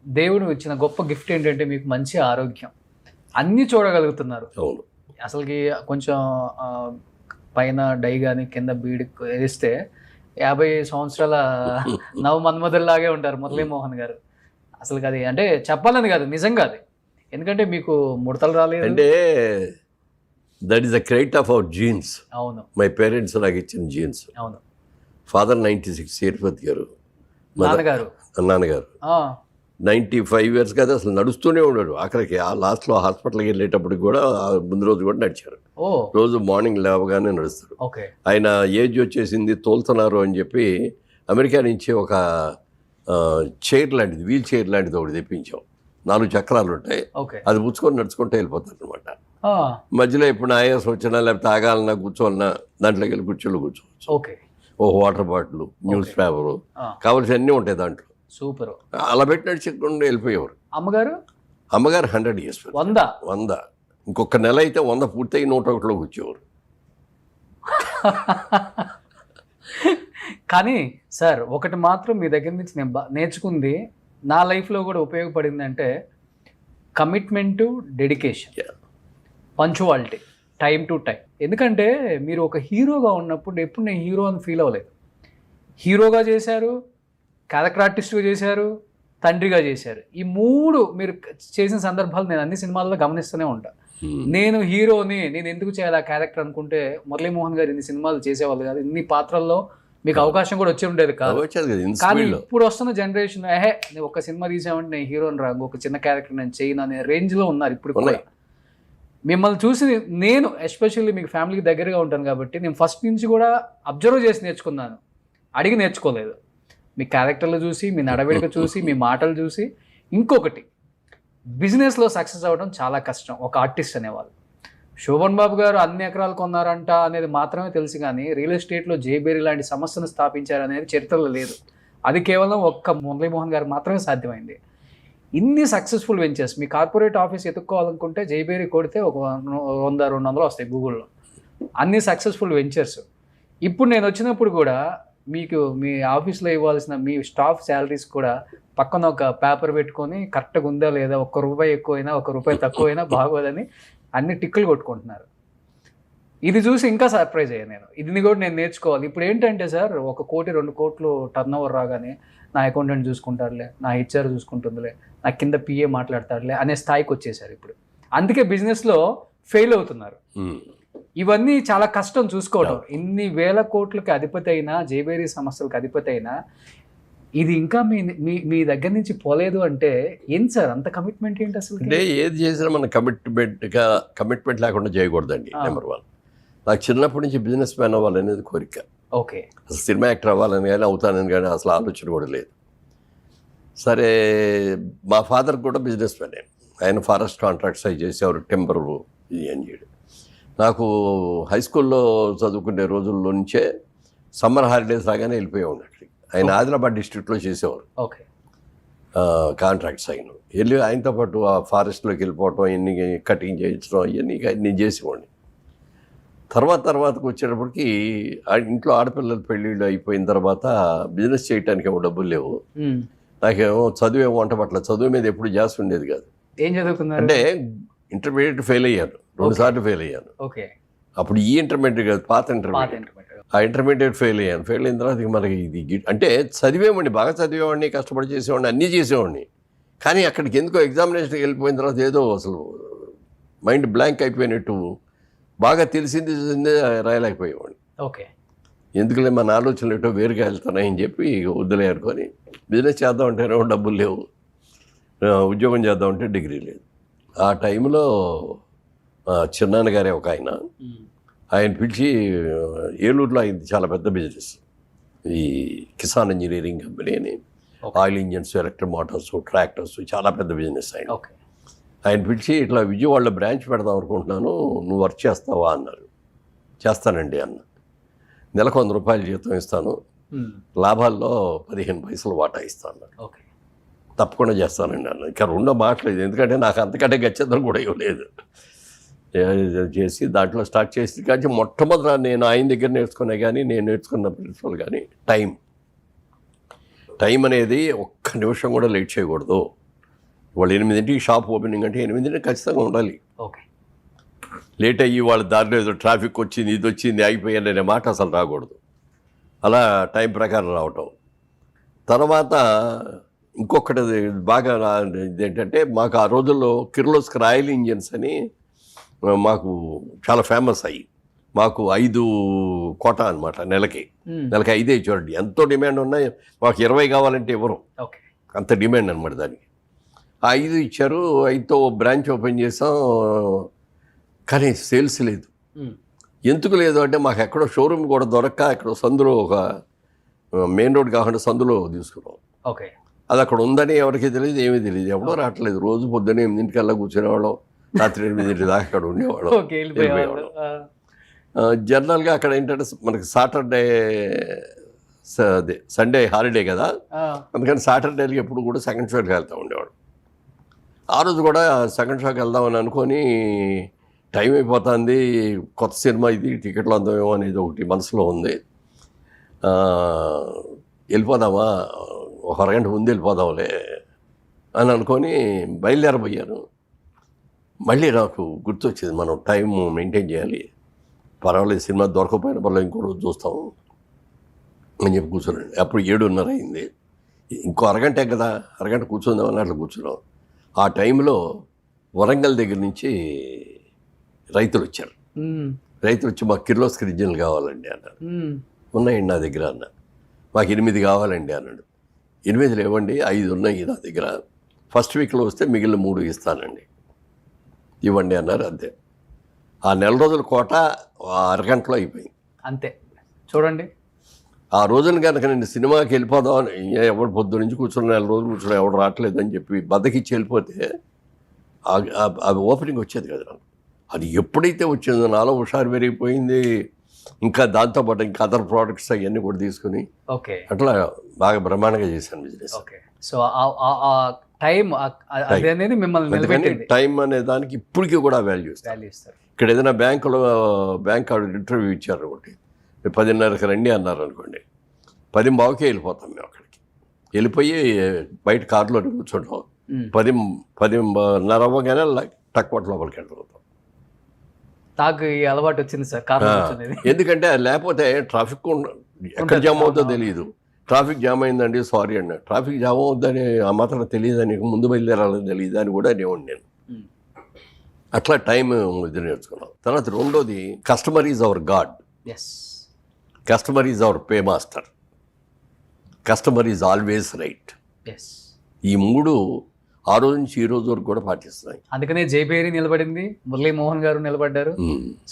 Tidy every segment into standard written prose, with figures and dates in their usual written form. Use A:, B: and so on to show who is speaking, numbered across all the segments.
A: దేవుడు ఇచ్చిన గొప్ప గిఫ్ట్ ఏంటంటే మీకు మంచి ఆరోగ్యం, అన్నీ చూడగలుగుతున్నారు.
B: అవును.
A: అసలుకి కొంచెం పైన డై కానీ కింద బీడి వేస్తే 50 సంవత్సరాల నవ మన్మధుల్లాగే ఉంటారు మురళీమోహన్ గారు. అసలు అది అంటే చెప్పాలని కాదు, నిజంగా అది. ఎందుకంటే మీకు ముడతలు రాలేదు
B: అంటే that is the credit of our jeans.
A: అవును,
B: మై పేరెంట్స్ నాకు ఇచ్చిన జీన్స్.
A: అవును.
B: ఫాదర్ 96 సేతుపతి గారు,
A: నాన్నగారు
B: నాన్నగారు 95 years కదా, అసలు నడుస్తూనే ఉన్నాడు. ఆఖరికి ఆ లాస్ట్లో హాస్పిటల్కి వెళ్ళేటప్పటికి కూడా ముందు రోజు కూడా నడిచారు. రోజు మార్నింగ్ లేవగానే నడుస్తారు. ఆయన ఏజ్ వచ్చేసింది, తోలుతున్నారు అని చెప్పి అమెరికా నుంచి ఒక చైర్ లాంటిది, వీల్ చైర్ లాంటిది ఒకటి తెప్పించాం. 4 చక్రాలు ఉంటాయి, అది పుచ్చుకొని నడుచుకుంటూ వెళ్ళిపోతారు అనమాట. మధ్యలో ఎప్పుడు ఆయాసం వచ్చినా లేకపోతే ఆగాలన్నా కూర్చోవాలన్నా దాంట్లోకి వెళ్ళి కూర్చోవచ్చు. ఓ వాటర్ బాటిల్, న్యూస్ పేపరు, కావాల్సిన అన్నీ ఉంటాయి దాంట్లో.
A: సూపర్.
B: అలా పెట్టి నడిచకుండా వెళ్ళిపోయేవారు. అమ్మగారు 100 years, 100. ఇంకొక నెల అయితే 100 పూర్తయి 101లో కూర్చోవారు.
A: కానీ సార్ ఒకటి మాత్రం మీ దగ్గర నుంచి నేను నేర్చుకుంది, నా లైఫ్లో కూడా ఉపయోగపడింది అంటే commitment, dedication, punctuality, time to time. ఎందుకంటే మీరు ఒక హీరోగా ఉన్నప్పుడు ఎప్పుడు నేను హీరో అని ఫీల్ అవ్వలేదు. హీరోగా చేశారు, క్యారెక్టర్ ఆర్టిస్ట్గా చేశారు, తండ్రిగా చేశారు. ఈ 3 మీరు చేసిన సందర్భాలు నేను అన్ని సినిమాల్లో గమనిస్తూనే ఉంటాను. నేను హీరోని, నేను ఎందుకు చేయాలి ఆ క్యారెక్టర్ అనుకుంటే మురళీమోహన్ గారు ఇన్ని సినిమాలు చేసేవాళ్ళు కాదు, ఇన్ని పాత్రల్లో మీకు అవకాశం కూడా వచ్చి ఉండేది కాదు. కానీ ఇప్పుడు వస్తున్న జనరేషన్ నేను ఒక సినిమా తీసామంటే నేను హీరోని రా, ఒక చిన్న క్యారెక్టర్ నేను చేయను అనే రేంజ్లో ఉన్నారు ఇప్పుడు కూడా. మిమ్మల్ని చూసి నేను ఎస్పెషల్లీ మీకు ఫ్యామిలీకి దగ్గరగా ఉంటాను కాబట్టి నేను ఫస్ట్ నుంచి కూడా అబ్జర్వ్ చేసి నేర్చుకున్నాను, అడిగి నేర్చుకోలేదు. మీ క్యారెక్టర్లు చూసి, మీ నడవడిక చూసి, మీ మాటలు చూసి. ఇంకొకటి, బిజినెస్లో సక్సెస్ అవ్వడం చాలా కష్టం ఒక ఆర్టిస్ట్ అనేవాళ్ళు. శోభన్ బాబు గారు అన్ని ఎకరాలు కొన్నారంట అనేది మాత్రమే తెలుసు, కానీ రియల్ ఎస్టేట్లో జేబేరీ లాంటి సంస్థను స్థాపించారనేది చరిత్రలో లేదు. అది కేవలం ఒక్క మురళీమోహన్ గారు మాత్రమే సాధ్యమైంది. ఇన్ని సక్సెస్ఫుల్ వెంచర్స్, మీ కార్పొరేట్ ఆఫీస్ ఎత్తుక్కోవాలనుకుంటే జేబేరీ కొడితే ఒక 100-200 వస్తాయి గూగుల్లో. అన్ని సక్సెస్ఫుల్ వెంచర్స్. ఇప్పుడు నేను వచ్చినప్పుడు కూడా మీకు మీ ఆఫీస్లో ఇవ్వాల్సిన మీ స్టాఫ్ శాలరీస్ కూడా పక్కన ఒక పేపర్ పెట్టుకొని కరెక్ట్గా ఉందా లేదా, ₹1 ఎక్కువైనా ₹1 తక్కువైనా బాగోదని అన్ని టిక్కులు కొట్టుకుంటున్నారు. ఇది చూసి ఇంకా సర్ప్రైజ్ అయ్యాను నేను. ఇది కూడా నేను నేర్చుకోవాలి. ఇప్పుడు ఏంటంటే సార్, 1 కోటి 2 కోట్లు టర్న్ ఓవర్ రాగానే నా అకౌంటెంట్ చూసుకుంటారులే, నా హెచ్ఆర్ చూసుకుంటుందిలే, నా కింద పిఏ మాట్లాడతారులే అనే స్థాయికి వచ్చేసారు ఇప్పుడు. అందుకే బిజినెస్లో ఫెయిల్ అవుతున్నారు. ఇవన్నీ చాలా కష్టం చూసుకోవడం. ఇన్ని వేల కోట్లకి అధిపతి అయినా, జేబేరీ సంస్థలకు అధిపతి అయినా ఇది ఇంకా మీ దగ్గర నుంచి పోలేదు అంటే ఏంటి సార్ అంత కమిట్మెంట్ ఏంటి అసలు?
B: అంటే ఏది చేసినా మన కమిట్మెంట్ లేకుండా చేయకూడదండి. నెంబర్ 1, నాకు చిన్నప్పటి నుంచి బిజినెస్ మ్యాన్ అవ్వాలనేది కోరిక. అసలు సినిమా యాక్టర్ అవ్వాలని కానీ అవుతానని కానీ అసలు ఆలోచన కూడా లేదు. సరే, మా ఫాదర్ కూడా బిజినెస్ మ్యానే. ఆయన ఫారెస్ట్ కాంట్రాక్ట్స్ అవి చేసేవారు, టెంపర్ ఇది అని చేయడం. నాకు హై స్కూల్లో చదువుకునే రోజుల్లో నుంచే సమ్మర్ హాలిడేస్ రాగానే వెళ్ళిపోయేవాడు అక్కడికి. ఆయన ఆదిలాబాద్ డిస్ట్రిక్ట్లో చేసేవారు కాంట్రాక్ట్స్. వెళ్ళి ఆయనతో పాటు ఆ ఫారెస్ట్లోకి వెళ్ళిపోవటం, ఇవన్నీ కటింగ్ చేయించడం, ఇవన్నీ నేను చేసేవాడిని. తర్వాతకు వచ్చేటప్పటికి ఇంట్లో ఆడపిల్లల పెళ్ళిళ్ళు అయిపోయిన తర్వాత బిజినెస్ చేయడానికి ఏమో డబ్బులు లేవు. నాకేమో చదువు వంట పట్ల చదువు మీద ఎప్పుడు జాస్తి ఉండేది కాదు.
A: ఏం చదువుకున్నారు
B: అంటే ఇంటర్మీడియట్ ఫెయిల్ అయ్యాను, 2 సార్లు ఫెయిల్ అయ్యాను. అప్పుడు ఈ ఇంటర్మీడియట్ కాదు, పాత ఇంటర్మీడియట్. ఆ ఇంటర్మీడియట్ ఫెయిల్ అయ్యాను. ఫెయిల్ అయిన తర్వాత మనకి ఇది అంటే చదివేవాడిని, బాగా చదివేవాడిని, కష్టపడి చేసేవాడిని, అన్నీ చేసేవాడిని. కానీ అక్కడికి ఎందుకో ఎగ్జామినేషన్కి వెళ్ళిపోయిన తర్వాత ఏదో అసలు మైండ్ బ్లాంక్ అయిపోయినట్టు, బాగా తెలిసింది రాయలేకపోయేవాడిని. ఎందుకులే మన ఆలోచనలు ఎటో వేరుగా వెళ్తున్నాయని చెప్పి వద్దులే అనుకొని బిజినెస్ చేద్దామంటేనే డబ్బులు లేవు, ఉద్యోగం చేద్దామంటే డిగ్రీ లేదు. ఆ టైంలో చిన్నాన్నగారే ఒక ఆయన పిలిచి, ఏలూరులో అయింది చాలా పెద్ద బిజినెస్, ఈ కిసాన్ ఇంజనీరింగ్ కంపెనీ అని, oil engines, electric Motors, tractors, చాలా పెద్ద బిజినెస్ ఆయన పిలిచి, ఇట్లా విజయవాడలో బ్రాంచ్ పెడదాం అనుకుంటున్నాను, నువ్వు వర్క్ చేస్తావా అన్నారు. చేస్తానండి అన్న. నెలకు ₹100 జీతం ఇస్తాను, లాభాల్లో 15 పైసలు వాటా ఇస్తాను. తప్పకుండా చేస్తానండి అన్న. ఇంకా రెండో మాటలేదు, ఎందుకంటే నాకు అంతకంటే గచ్చేద్దం కూడా ఇవ్వలేదు. చేసి దాంట్లో స్టార్ట్ చేసి కానీ మొట్టమొదట నేను ఆయన దగ్గర నేర్చుకునే కానీ నేను నేర్చుకున్న ప్రిన్సిపల్ కానీ టైం అనేది ఒక్క నిమిషం కూడా లేట్ చేయకూడదు. వాళ్ళు 8ంటికి షాప్ ఓపెనింగ్ అంటే 8ంటికి ఖచ్చితంగా ఉండాలి.
A: ఓకే.
B: లేట్ అయ్యి వాళ్ళ దారిలో ఏదో ట్రాఫిక్ వచ్చింది, ఇది వచ్చింది, అయిపోయాను అనే మాట అసలు రాకూడదు. అలా టైం ప్రకారం రావటం. తర్వాత ఇంకొకటి బాగా ఇదేంటంటే, మాకు ఆ రోజుల్లో కిర్లోస్కర్ ఆయిల్ ఇంజిన్స్ అని మాకు చాలా ఫేమస్ అయ్యి, మాకు 5 కోటా అనమాట నెలకి 5 చూడండి. ఎంతో డిమాండ్ ఉన్నాయి. మాకు 20 కావాలంటే ఇవ్వరు,
A: ఓకే.
B: అంత డిమాండ్ అనమాట దానికి. ఆ 5 ఇచ్చారు. 5తో బ్రాంచ్ ఓపెన్ చేసాం, కానీ సేల్స్ లేదు. ఎందుకు లేదు అంటే, మాకు ఎక్కడో షోరూమ్ కూడా దొరక్క ఎక్కడో సందులో, ఒక మెయిన్ రోడ్ కాకుండా సందులో తీసుకున్నాం.
A: ఓకే.
B: అది అక్కడ ఉందని ఎవరికి తెలియదు, ఏమీ తెలియదు, ఎవడో రావట్లేదు. రోజు పొద్దున్నే 8ంటికల్లా కూర్చునేవాళ్ళం, రాత్రి 8ంటి దాకా అక్కడ ఉండేవాళ్ళం, వెళ్ళిపోయేవాళ్ళం. జనరల్గా అక్కడ ఏంటంటే మనకి సాటర్డే అదే సండే హాలిడే కదా, అందుకని సాటర్డేకి ఎప్పుడు కూడా సెకండ్ షోకి వెళ్తూ ఉండేవాడు. ఆ రోజు కూడా సెకండ్ షోకి వెళ్దామని అనుకొని, టైం అయిపోతుంది, కొత్త సినిమా ఇది, టికెట్లు అందామేమో అనేది ఒకటి మనసులో ఉంది. వెళ్ళిపోదామా, ఒక అరగంట ముందు వెళ్ళిపోదాంలే అని అనుకొని బయలుదేరబోయాను. మళ్ళీ నాకు గుర్తొచ్చింది, మనం టైం మెయింటైన్ చేయాలి, పర్వాలేదు సినిమా దొరకపోయిన పర్లేదు ఇంకో రోజు చూస్తాం అని చెప్పి కూర్చున్నాను. అప్పుడు 7:30 అయింది. ఇంకో అరగంటే కదా, అరగంట కూర్చుందామని అట్లా కూర్చున్నాం. ఆ టైంలో వరంగల్ దగ్గర నుంచి రైతులు వచ్చారు. రైతులు వచ్చి, మాకు కిర్లోస్కర్ ఇంజిన్లు కావాలండి అన్నారు. ఉన్నాయండి నా దగ్గర అన్న. మాకు 8 కావాలండి అన్నాడు. 8 లేవండి, 5 ఉన్నాయి నా దగ్గర, ఫస్ట్ వీక్లో వస్తే మిగిలిన 3 ఇస్తానండి, ఇవ్వండి అన్నారు. అంతే. ఆ నెల రోజుల కోట అరగంటలో అయిపోయింది. అంతే
A: చూడండి.
B: ఆ రోజున కనుక నేను సినిమాకి వెళ్ళిపోదామని, ఎవరు పొద్దు నుంచి కూర్చున్న నెల రోజులు కూర్చున్నా ఎవరు రావట్లేదు అని చెప్పి బద్దకిచ్చి వెళ్ళిపోతే అది ఓపెనింగ్ వచ్చేది కదా నాకు. అది ఎప్పుడైతే వచ్చిందో నాలో హుషారు పెరిగిపోయింది. ఇంకా దాంతోపాటు ఇంకా అదర్ ప్రోడక్ట్స్ అవన్నీ కూడా తీసుకుని,
A: ఓకే,
B: అట్లా బాగా బ్రహ్మాండంగా చేశాను బిజినెస్.
A: ఓకే. సో టైం అనేది మిమ్మల్ని నిలబెట్టింది.
B: టైం అనే దానికి ఇప్పటికీ కూడా వాల్యూ ఇస్తారు. ఇక్కడ ఏదైనా బ్యాంక్ ఇంటర్వ్యూ ఇచ్చారు ఒకటి, 10:30కి రండి అన్నారు అనుకోండి, 10:15కే వెళ్ళిపోతాం మేము అక్కడికి. వెళ్ళిపోయి బయట కారులో కూర్చుంటాం, 10:10:30 అవ్వగానే టక్వట్ లోపలికి వెళ్ళిపోతాం.
A: నాకు ఈ అలవాటు వచ్చింది సార్, కారు కూర్చునేది.
B: ఎందుకంటే లేకపోతే ట్రాఫిక్ ఎక్కడ జామ్ అవుతుందో తెలియదు. ట్రాఫిక్ జామ్ అయిందండి, సారీ అండి. ట్రాఫిక్ జామ్ అవుద్దని ఆ మాత్రం తెలియదని, ముందు బయలుదేరాలని తెలియదు అని కూడా అనేవాడిని నేను. అట్లా టైం ఇది నేర్చుకున్నాం. తర్వాత రెండోది, customer is our God, customer is our pay master, customer is always right. ఈ 3 ఆ రోజు నుంచి ఈ రోజు వరకు కూడా పాటిస్తున్నాయి.
A: అందుకనే జైపేరి నిలబడింది, మురళీమోహన్ గారు నిలబడ్డారు.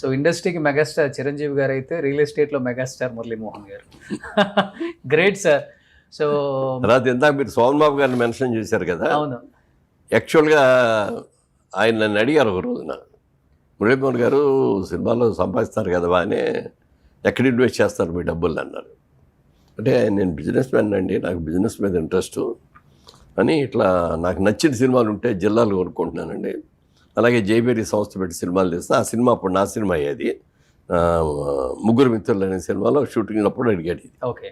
A: సో ఇండస్ట్రీకి మెగాస్టార్ చిరంజీవి గారు అయితే, రియల్ ఎస్టేట్లో మెగాస్టార్ మురళీమోహన్ గారు. Great sir. సో
B: తర్వాత ఇందాక మీరు సోమన్ బాబు గారిని మెన్షన్ చేశారు కదా.
A: అవును.
B: యాక్చువల్గా ఆయన నన్ను అడిగారు ఒక రోజున, మురళీమోహన్ గారు సినిమాలో సంపాదిస్తారు కదా అని, ఎక్కడ ఇన్వెస్ట్ చేస్తారు మీ డబ్బులు అన్నారు. అంటే నేను బిజినెస్ మ్యాన్ అండి, నాకు బిజినెస్ మీద ఇంట్రెస్ట్ అని, ఇట్లా నాకు నచ్చిన సినిమాలు ఉంటే జిల్లాలు కొనుక్కుంటున్నానండి. అలాగే జైబేరి సంస్థ పెట్టి సినిమాలు తీస్తే, ఆ సినిమా అప్పుడు నా సినిమా అయ్యేది, 3 మిత్రులు అనే సినిమాలో షూటింగ్ అప్పుడు అడిగాడు ఇది.
A: ఓకే.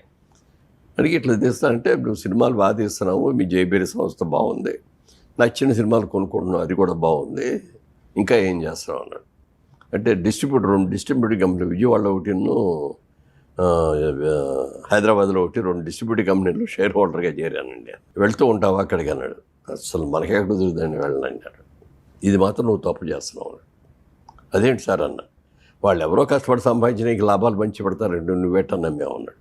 B: అడిగి ఇట్లా తీస్తానంటే, నువ్వు సినిమాలు బాగా తీస్తున్నావు, మీ జైబేరి సంస్థ బాగుంది, నచ్చిన సినిమాలు కొనుక్కుంటున్నావు, అది కూడా బాగుంది, ఇంకా ఏం చేస్తున్నావు అన్నాడు. అంటే డిస్ట్రిబ్యూటర్ కంపెనీ విజయవాడలో ఒకటిను, హైదరాబాద్లో ఒకటి, 2 డిస్ట్రిబ్యూటర్ కంపెనీలు షేర్ హోల్డర్గా చేరానండి. వెళ్తూ ఉంటావా అక్కడికి అన్నాడు. అసలు మనకెక్కడ కుదురుతుందని వెళ్ళనన్నాడు. ఇది మాత్రం నువ్వు తప్పు చేస్తున్నావు అన్నాడు. అదేంటి సార్ అన్న, వాళ్ళు ఎవరో కష్టపడి సంపాదించిన నీకు లాభాలు మంచి పెడతారండి, నువ్వేటన్నా మేము అన్నాడు.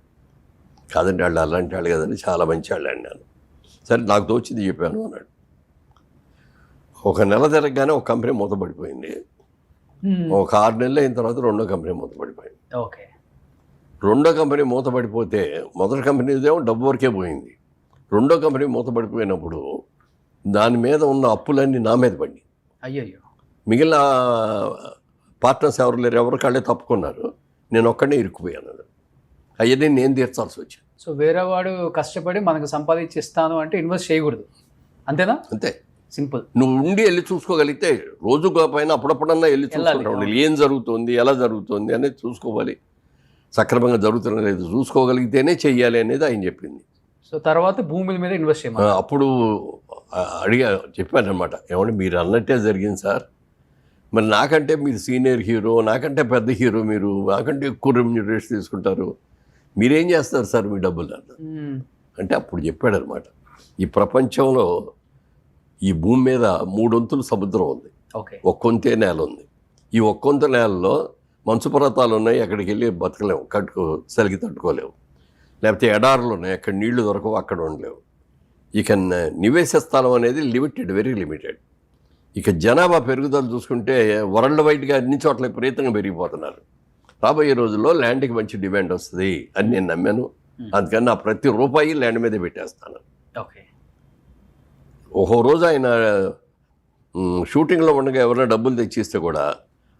B: కాదండి, వాళ్ళు అలాంటి వాళ్ళు కదండి, చాలా మంచి వాళ్ళు అన్నాను. సరే నాకు తోచింది చెప్పాను అన్నాడు. ఒక నెల తిరగగానే ఒక కంపెనీ మూతపడిపోయింది. ఒక 6 నెలలు అయిన తర్వాత రెండో కంపెనీ మూతపడిపోయింది.
A: ఓకే.
B: రెండో కంపెనీ మూతపడిపోతే, మొదటి కంపెనీదేమో డబ్బు వరకే పోయింది. రెండో కంపెనీ మూతపడిపోయినప్పుడు దాని మీద ఉన్న అప్పులన్నీ నా మీద పడి,
A: అయ్యయ్యో,
B: మిగిలిన పార్ట్నర్స్ ఎవరు లేరు, ఎవరు కాళ్ళే తప్పుకున్నారు, నేను ఒక్కడే ఇరుక్కుపోయాను. అవన్నీ నేను తీర్చాల్సి వచ్చింది.
A: సో వేరే వాడు కష్టపడి మనకు సంపాదించిస్తాను అంటే ఇన్వెస్ట్ చేయకూడదు, అంతేనా?
B: అంతే,
A: సింపుల్.
B: నువ్వు ఉండి వెళ్ళి చూసుకోగలిగితే, రోజు పైన అప్పుడప్పుడన్నా వెళ్ళి చూసుకుంటావు, ఏం జరుగుతుంది, ఎలా జరుగుతుంది అనేది చూసుకోవాలి. సక్రమంగా జరుగుతున్న లేదు చూసుకోగలిగితేనే చెయ్యాలి అనేది ఆయన చెప్పింది.
A: సో తర్వాత భూముల మీద ఇన్వెస్ట్ చేయమని,
B: అప్పుడు చెప్పానమాట, ఏమంటే మీరు అన్నట్టే జరిగింది సార్, మరి నాకంటే మీరు సీనియర్ హీరో, నాకంటే పెద్ద హీరో, మీరు నాకంటే ఎక్కువ రెమ్యూనరేషన్ తీసుకుంటారు, మీరేం చేస్తారు సార్ మీ డబ్బులు అన్న. అంటే అప్పుడు చెప్పాడనమాట, ఈ ప్రపంచంలో ఈ భూమి మీద 3 వంతులు సముద్రం ఉంది, ఒక్కొంతే నేల ఉంది. ఈ ఒక్కొంత నేలలో మంచు పర్వతాలు ఉన్నాయి, అక్కడికి వెళ్ళి బతకలేము, చలికి తట్టుకోలేవు. లేకపోతే ఎడారులు ఉన్నాయి, అక్కడ నీళ్లు దొరకవు, అక్కడ ఉండలేవు. ఇక నివేశ స్థలం అనేది లిమిటెడ్, వెరీ లిమిటెడ్. ఇక జనాభా పెరుగుదల చూసుకుంటే వరల్డ్ వైడ్గా అన్ని చోట్ల విపరీతంగా పెరిగిపోతున్నారు. రాబోయే రోజుల్లో ల్యాండ్కి మంచి డిమాండ్ వస్తుంది అని నేను నమ్మాను. అందుకని నా ప్రతి రూపాయి ల్యాండ్ మీదే పెట్టేస్తాను. ఒక్కో రోజు ఆయన షూటింగ్లో ఉండగా ఎవరైనా డబ్బులు తెచ్చిస్తే కూడా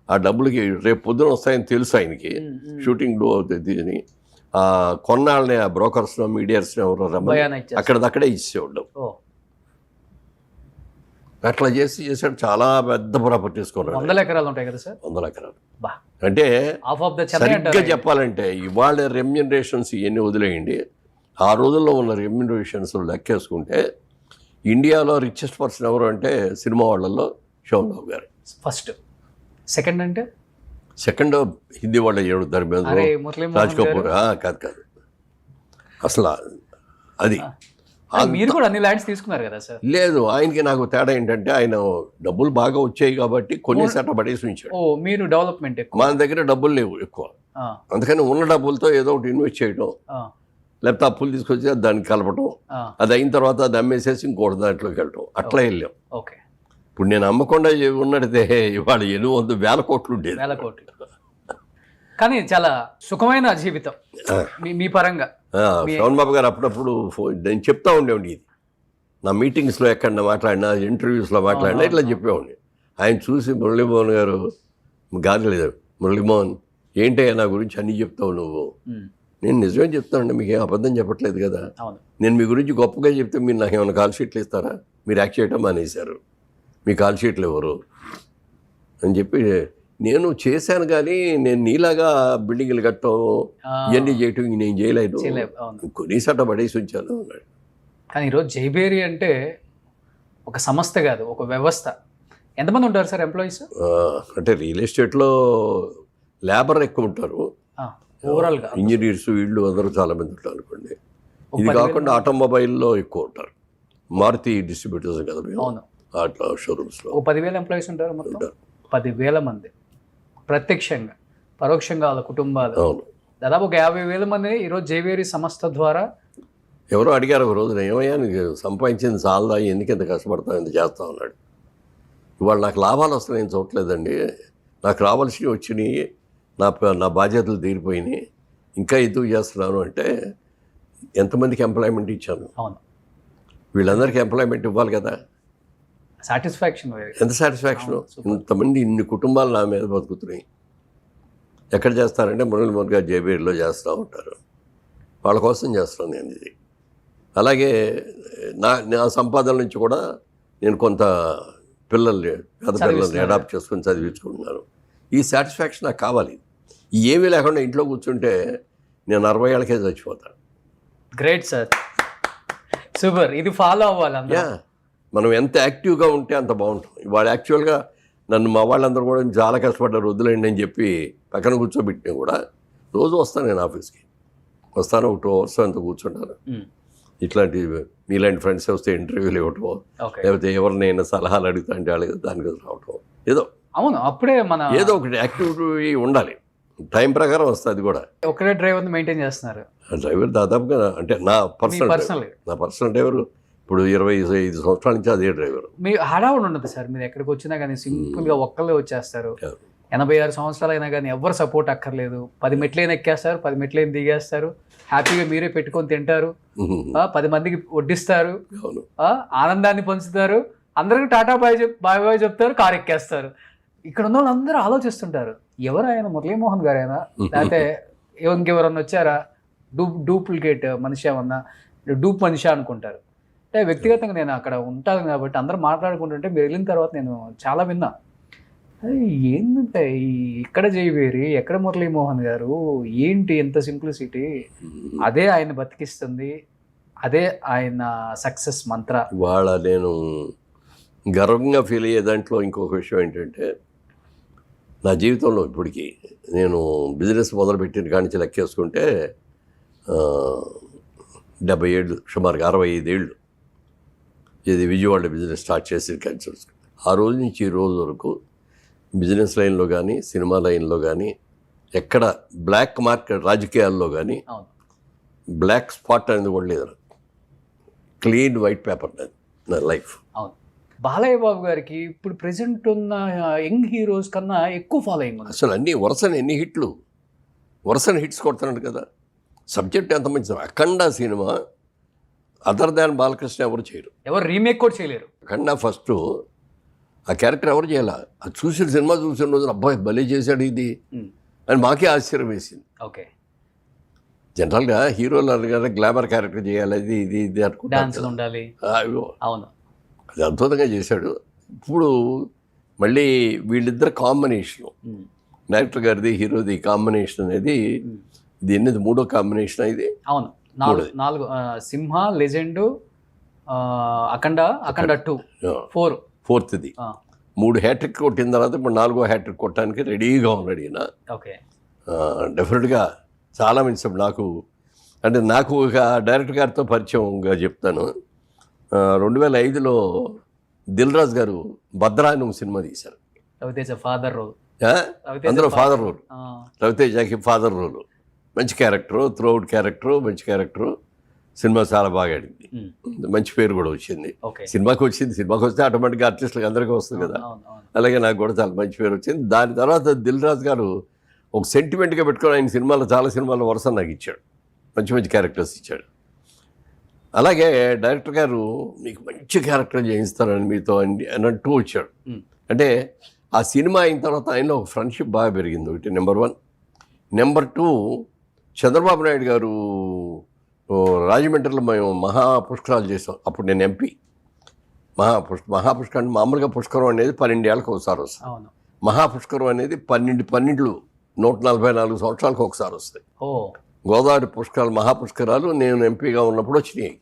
B: ఆ డబ్బులకి రేపు పొద్దున వస్తాయని తెలుసు ఆయనకి, షూటింగ్ అని కొన్నాళ్ళని ఆ బ్రోకర్స్లో మీడియర్స్ని ఎవరో రమ్మని అక్కడదక్కడే ఇచ్చేవాడు. అట్లా చేశాడు. చాలా పెద్ద ప్రాపర్టీస్ కొన్నాడు,
A: 100 ఎకరాలు ఉంటాయి కదా సార్.
B: 100 ఎకరాలు అంటే సరిగ్గా చెప్పాలంటే ఇవాళ రెమ్యూనరేషన్స్ ఇవన్నీ వదిలేయండి, ఆ రోజుల్లో ఉన్న రెమ్యూనరేషన్స్ లెక్కేసుకుంటే ఇండియాలో రిచెస్ట్ పర్సన్ ఎవరు అంటే సినిమా వాళ్ళల్లో షోన్ బాబు గారు
A: ఫస్ట్. సెకండ్ అంటే
B: సెకండ్ హిందీ వాళ్ళ ధర్మేంద్ర, రాజ్ కపూర్. కాదు అసలు అది.
A: మీరు కూడా అన్ని ల్యాండ్స్ తీసుకున్నారు కదా సార్.
B: లేదు, ఆయనకి నాకు తేడా ఏంటంటే ఆయన డబ్బులు బాగా వచ్చాయి కాబట్టి కొన్ని శాతం పడేసి ఉంచాడు.
A: మీరు డెవలప్మెంట్ ఎక్కువ,
B: మన దగ్గర డబ్బులు లేవు ఎక్కువ, అందుకని ఉన్న డబ్బులతో ఏదో ఒకటి ఇన్వెస్ట్ చేయడం, లేకపోతే అప్పులు తీసుకొచ్చి దాన్ని కలపడం, అది అయిన తర్వాత అది అమ్మేసేసి ఇంకోటి దాంట్లోకి వెళ్ళటం, అట్లా వెళ్ళాం. ఇప్పుడు నేను అమ్మకుండా ఉన్నట్టే ఇవాళ 800,000 కోట్లు ఉండేది.
A: 1,000 కోట్లు. కానీ చాలా సుఖమైన జీవితం మీ పరంగా.
B: శ్రవణ్ బాబు గారు అప్పుడప్పుడు నేను చెప్తా ఉండేవాడి, ఇది నా మీటింగ్స్లో ఎక్కడ మాట్లాడినా, ఇంటర్వ్యూస్లో మాట్లాడినా ఇట్లా చెప్పేవాడిని. ఆయన చూసి మురళీమోహన్ గారు లేదు, మురళీమోహన్ ఏంటయ్యా నా గురించి అన్నీ చెప్తావు నువ్వు. నేను నిజమే చెప్తానండి, మీకు ఏం అబద్ధం చెప్పట్లేదు కదా. నేను మీ గురించి గొప్పగా చెప్తే మీరు నాకు ఏమైనా కాల్ షీట్లు ఇస్తారా? మీరు యాక్ట్ చేయటం మానేశారు, మీ కాల్ షీట్లు ఎవరు అని చెప్పి నేను చేశాను. కానీ నేను నీలాగా బిల్డింగ్లు కట్టడం ఇవన్నీ చేయటం నేను చేయలేదు, కొన్నిసార్లు పడేసి ఉంచాను అన్నాడు.
A: కానీ ఈరోజు జైబేరి అంటే ఒక సంస్థ కాదు, ఒక వ్యవస్థ. ఎంతమంది ఉంటారు సార్ ఎంప్లాయీస్?
B: అంటే రియల్ ఎస్టేట్లో లేబర్ ఎక్కువ ఉంటారు,
A: ఓవరాల్గా
B: ఇంజనీర్స్ వీళ్ళు అందరూ చాలా మంది ఉంటారు అనుకోండి. ఇది కాకుండా ఆటోమొబైల్లో ఎక్కువ ఉంటారు, మారుతి డిస్ట్రిబ్యూటర్స్ కదా మేము, అట్లా షోరూమ్స్లో
A: 10,000 ఎంప్లాయీస్ ఉంటారు మొత్తం. 10,000 మంది ప్రత్యక్షంగా, పరోక్షంగా వాళ్ళ కుటుంబాలు. దాదాపు ఒక 50,000 మంది ఈరోజు జైవేరి సంస్థ ద్వారా.
B: ఎవరో అడిగారు ఒక రోజున, ఏమయ్యా నీకు సంపాదించింది చాలదా, ఎందుకు ఎంత కష్టపడతావు, ఎంత చేస్తా ఉన్నాడు. ఇవాళ నాకు లాభాలు వస్తున్నాయి నేను చూడలేదండి, నాకు రావాల్సినవి వచ్చినాయి, నా బాధ్యతలు తీరిపోయినాయి, ఇంకా ఎందుకు చేస్తున్నాను అంటే ఎంతమందికి ఎంప్లాయ్మెంట్ ఇచ్చాను, వీళ్ళందరికీ ఎంప్లాయ్మెంట్ ఇవ్వాలి కదా.
A: సాటిస్ఫాక్షన్,
B: ఎంత సాటిస్ఫాక్షన్. ఇంతమంది ఇన్ని కుటుంబాలు నా మీద బతుకుతున్నాయి. ఎక్కడ చేస్తారంటే మురళీమోహన్ గారు జైబేరిలో చేస్తూ ఉంటారు, వాళ్ళ కోసం చేస్తాను నేను ఇది. అలాగే నా సంపాదన నుంచి కూడా నేను కొంత పిల్లల్ని, పేద పిల్లల్ని అడాప్ట్ చేసుకొని చదివించుకుంటున్నాను. ఈ సాటిస్ఫాక్షన్ నాకు కావాలి. ఏమీ లేకుండా ఇంట్లో కూర్చుంటే నేను 60 ఏళ్ళకే చచ్చిపోతాను.
A: Great sir, super. ఇది ఫాలో అవ్వాలి.
B: మనం ఎంత యాక్టివ్గా ఉంటే అంత బాగుంటుంది. వాళ్ళు యాక్చువల్గా నన్ను మా వాళ్ళందరూ కూడా చాలా కష్టపడ్డారు, వద్దులేండి అని చెప్పి పక్కన కూర్చోబెట్టినా కూడా రోజు వస్తాను నేను ఆఫీస్కి, వస్తాను ఒక 2 hours అంతా కూర్చుంటాను. ఇట్లాంటి మీలాంటి ఫ్రెండ్స్ వస్తే ఇంటర్వ్యూలు ఇవ్వటం, లేకపోతే ఎవరినైనా సలహాలు అడుగుతా అంటే వాళ్ళకి దానికి రావటం, ఏదో
A: అప్పుడే మన
B: ఏదో ఒకటి యాక్టివిటీ ఉండాలి. టైం ప్రకారం వస్తుంది. అది కూడా
A: ఒకటే డ్రైవర్ని మెయింటైన్ చేస్తున్నారు.
B: డ్రైవర్ దాదాపుగా అంటే నా పర్సనల్ డ్రైవర్ ఇప్పుడు 25 సంవత్సరాల నుంచి అదే డ్రైవర్.
A: మీ హడావుడు ఉండదు సార్, మీరు ఎక్కడికి వచ్చినా కానీ సింపుల్గా ఒక్కళ్ళే వచ్చేస్తారు. 86 సంవత్సరాలు అయినా కానీ ఎవరు సపోర్ట్ అక్కర్లేదు. 10 మెట్లైనా ఎక్కేస్తారు, 10 మెట్లైనా దిగేస్తారు, హ్యాపీగా మీరే పెట్టుకొని తింటారు, 10 మందికి వడ్డిస్తారు, ఆనందాన్ని పంచుతారు, అందరికీ టాటా బాయ్ చెప్తారు, కారు ఎక్కేస్తారు. ఇక్కడ ఉన్న వాళ్ళందరూ ఆలోచిస్తుంటారు, ఎవరు ఆయన మురళీమోహన్ గారు అయినా, లేకపోతే ఇంకెవరన్నా వచ్చారా, డూప్లికేట్ మనిషి ఏమన్నా, డూప్ మనిషి అనుకుంటారు. అంటే వ్యక్తిగతంగా నేను అక్కడ ఉంటాను కాబట్టి అందరూ మాట్లాడుకుంటుంటే మీరు వెళ్ళిన తర్వాత నేను చాలా విన్నా, ఏంటంటే ఇక్కడ జైవేరి, ఎక్కడ మురళీమోహన్ గారు, ఏంటి ఎంత సింప్లిసిటీ, అదే ఆయన బతికిస్తుంది, అదే ఆయన సక్సెస్ మంత్ర.
B: ఇవాళ నేను గర్వంగా ఫీల్ అయ్యే దాంట్లో ఇంకొక విషయం ఏంటంటే, నా జీవితంలో ఇప్పటికీ నేను బిజినెస్ మొదలుపెట్టిన కాడి నుంచి లెక్కేసుకుంటే 70 ఏళ్ళు, సుమారుగా 65 ఏళ్ళు ఇది విజయవాడ బిజినెస్ స్టార్ట్ చేసి కన్సల్స్. ఆ రోజు నుంచి ఈ రోజు వరకు బిజినెస్ లైన్లో కానీ సినిమా లైన్లో కానీ ఎక్కడ బ్లాక్ మార్కెట్ రాజకీయాల్లో కానీ
A: అవును.
B: బ్లాక్ స్పాట్ అనేది కూడా లేదు. క్లీన్ వైట్ పేపర్ నా లైఫ్.
A: అవును. బాలయ్య బాబు గారికి ఇప్పుడు ప్రెసెంట్ ఉన్న యంగ్ హీరోస్ కన్నా ఎక్కువ ఫాలోయింగ్ ఉంది.
B: అసలు అన్ని వరుసని హిట్స్ కొడుతున్నాడు కదా. సబ్జెక్ట్ ఎంత మంచి. అఖండ సినిమా అదర్ దాన్ బాలకృష్ణ ఎవరు చేయరు,
A: ఎవరు రీమేక్ కూడా చేయలేరు.
B: అఖండ ఫస్ట్ ఆ క్యారెక్టర్ ఎవరు చేయాల. అది సినిమా చూసిన రోజున అబ్బాయి భలే చేశాడు ఇది అని మాకే ఆశ్చర్యం వేసింది.
A: ఓకే.
B: జనరల్గా హీరోలు అనగానే గ్లామర్ క్యారెక్టర్ చేయాలి, ఇది ఇది ఇది
A: డాన్స్
B: అనుకుంటాను.
A: ఉండాలి. అవును.
B: అది అద్భుతంగా చేశాడు. ఇప్పుడు మళ్ళీ వీళ్ళిద్దరు కాంబినేషను, డైరెక్టర్ గారిది హీరోది కాంబినేషన్ అనేది దీన్ని మూడో కాంబినేషన్ ఇది.
A: అవును. నాలుగు సింహ, లెజెండ్, అఖండ 2, 4
B: ఫోర్త్ది. 3 హ్యాట్రిక్ కొట్టిన తర్వాత ఇప్పుడు 4వ హ్యాట్రిక్ కొట్టడానికి రెడీగా ఉన్నాడు ఈయన.
A: ఓకే.
B: డెఫినెట్గా చాలా మంచి. నాకు ఒక డైరెక్టర్ గారితో పరిచయంగా చెప్తాను. 2005లో దిల్ రాజు గారు భద్రా అని ఒక సినిమా తీశారు.
A: Raviteja father role.
B: అందులో ఫాదర్ రోల్, రవితేజకి ఫాదర్ రోల్. మంచి క్యారెక్టరు, త్రూఅవుట్ క్యారెక్టరు, మంచి క్యారెక్టరు. సినిమా చాలా బాగా ఆడింది, మంచి పేరు కూడా వచ్చింది. సినిమాకి వస్తే ఆటోమేటిక్గా ఆర్టిస్టులకు అందరికీ వస్తుంది కదా. అలాగే నాకు కూడా చాలా మంచి పేరు వచ్చింది. దాని తర్వాత దిల్ రాజు గారు ఒక సెంటిమెంట్గా పెట్టుకొని ఆయన చాలా సినిమాల వరుస నాకు ఇచ్చాడు, మంచి క్యారెక్టర్స్ ఇచ్చాడు. అలాగే డైరెక్టర్ గారు మీకు మంచి క్యారెక్టర్ చేయిస్తారని మీతో అన్నట్టు వచ్చాడు. అంటే ఆ సినిమా అయిన తర్వాత ఆయనలో ఒక ఫ్రెండ్షిప్ బాగా పెరిగింది. ఒకటి నెంబర్ 1. నెంబర్ 2, చంద్రబాబు నాయుడు గారు రాజమండ్రిలో మేము మహాపుష్కరాలు చేసాం. అప్పుడు నేను ఎంపీ. మహాపుష్కరం మామూలుగా పుష్కరం అనేది 12 ఏళ్ళకి ఒకసారి వస్తుంది. మహాపుష్కరం అనేది 12 144 సంవత్సరాలకు ఒకసారి వస్తాయి. గోదావరి పుష్కరాలు, మహాపుష్కరాలు నేను ఎంపీగా ఉన్నప్పుడు వచ్చినాయి.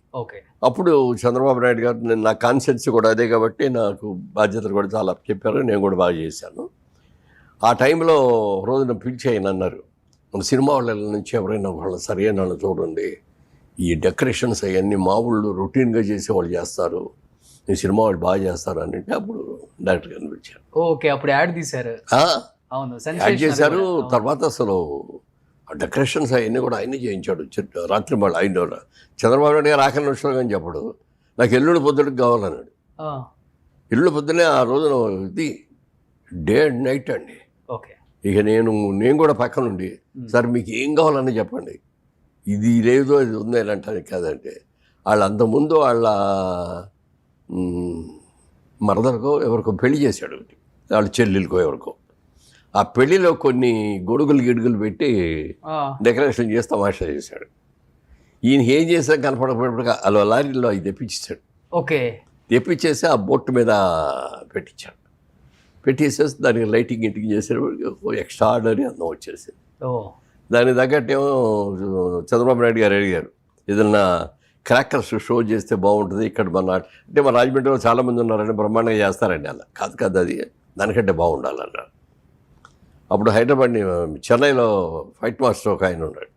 B: అప్పుడు చంద్రబాబు నాయుడు గారు, నా కాన్సెన్సీ కూడా అదే కాబట్టి నాకు బాధ్యతలు కూడా చాలా చెప్పారు, నేను కూడా బాగా చేశాను. ఆ టైంలో రోజున పిలిచి ఆయన అన్నారు, మన సినిమా వాళ్ళ నుంచి ఎవరైనా వాళ్ళ సరైన వాళ్ళు చూడండి, ఈ డెకరేషన్స్ అవన్నీ మామూలు రొటీన్గా చేసేవాళ్ళు చేస్తారు, ఈ సినిమా వాళ్ళు బాగా చేస్తారు అని అంటే అప్పుడు డైరెక్టర్ గారిని పిలిచారు.
A: ఓకే. అప్పుడు యాడ్ తీశారు.
B: యాడ్ చేశారు. తర్వాత అసలు ఆ డెకరేషన్స్ అవన్నీ కూడా ఆయనే చేయించాడు. రాత్రి మళ్ళీ ఆయన చంద్రబాబు నాయుడు గారు ఆఖరి నిమిషంలో కానీ చెప్పడు, నాకు ఎల్లుండి పొద్దుడికి కావాలన్నాడు. ఎల్లుండి పొద్దునే ఆ రోజున ఇది డే అండ్ నైట్ అండి. ఇక నేను కూడా పక్కన ఉండి, సార్ మీకు ఏం కావాలని చెప్పండి, ఇది లేదు అది ఉంది అని అంటానికి కాదంటే, వాళ్ళు అంతకుముందు వాళ్ళ మరదలకో ఎవరికో పెళ్లి చేశాడు, వాళ్ళ చెల్లెలకో ఎవరికో. ఆ పెళ్లిలో కొన్ని గిడుగులు పెట్టి డెకరేషన్ చేసి తమాషా చేశాడు. ఈయన ఏం చేశాక కనపడకపోయినప్పుడు అలా లారీలో అవి తెప్పించాడు. తెప్పించేసి ఆ బొట్టు మీద పెట్టేసేసి దానికి లైటింగ్ చేసేటప్పుడు ఎక్స్ట్రాడనరీ అందం వచ్చేసింది. దానికి తగ్గట్టేమో చంద్రబాబు నాయుడు గారు అడిగారు, ఏదన్నా క్రాకర్స్ షో చేస్తే బాగుంటుంది ఇక్కడ అంటే మా రాజమండ్రిలో చాలామంది ఉన్నారండి, బ్రహ్మాండంగా చేస్తారండి. అలా కాదు అది దానికంటే బాగుండాలన్నారు. అప్పుడు చెన్నైలో ఫైట్ మాస్టర్ ఒక ఆయన ఉన్నాడు,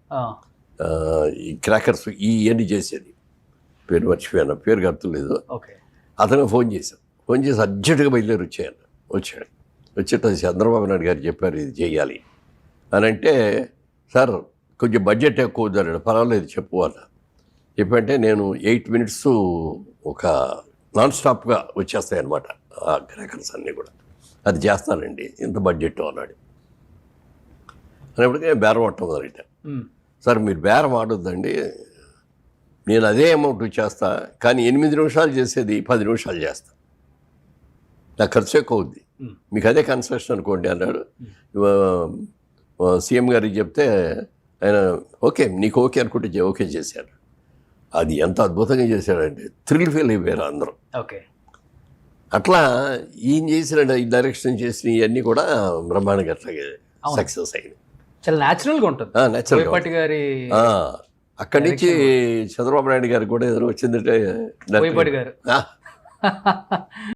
B: ఈ క్రాకర్స్ ఇవన్నీ చేసేది, పేరు మర్చిపోయాను, పేరు గుర్తులేదు. అతను ఫోన్ చేసి అర్జెంటుగా బయలుదేరి వచ్చాడు. వచ్చేట చంద్రబాబు నాయుడు గారు చెప్పారు ఇది చేయాలి అని అంటే, సార్ కొంచెం బడ్జెట్ ఎక్కువ అవుతాడు, పర్వాలేదు చెప్పు అన్న. చెప్పంటే నేను 8 minutes ఒక నాన్ స్టాప్గా వచ్చేస్తాయి అన్నమాట ఆ క్రాకర్స్ అన్నీ కూడా, అది చేస్తానండి ఇంత బడ్జెట్ అన్నాడు. అనేప్పటికీ బేరం ఆడటం మొదలెట్టా. సార్ మీరు బేరం ఆడొద్దండి, నేను అదే అమౌంట్ చేస్తా, కానీ 8 నిమిషాలు చేసేది 10 నిమిషాలు చేస్తా, నాకు ఖర్చు ఎక్కువ అవుద్ది, మీకు అదే కన్సెషన్ అనుకోండి అన్నాడు. సీఎం గారికి చెప్తే ఆయన ఓకే నీకు ఓకే అనుకుంటే ఓకే చేశారు. అది ఎంత అద్భుతంగా చేశాడంటే థ్రిల్ ఫీల్ అయిపోయారు అందరూ. అట్లా ఈయన చేసిన ఈ డైరెక్షన్ చేసిన ఇవన్నీ కూడా బ్రహ్మాండంగా అట్లాగే సక్సెస్ అయింది.
A: చాలా న్యాచురల్గా ఉంటుంది.
B: అక్కడి నుంచి చంద్రబాబు నాయుడు గారికి కూడా ఏదైనా వచ్చిందంటే
A: బోయపాటి గారు
B: ఆ,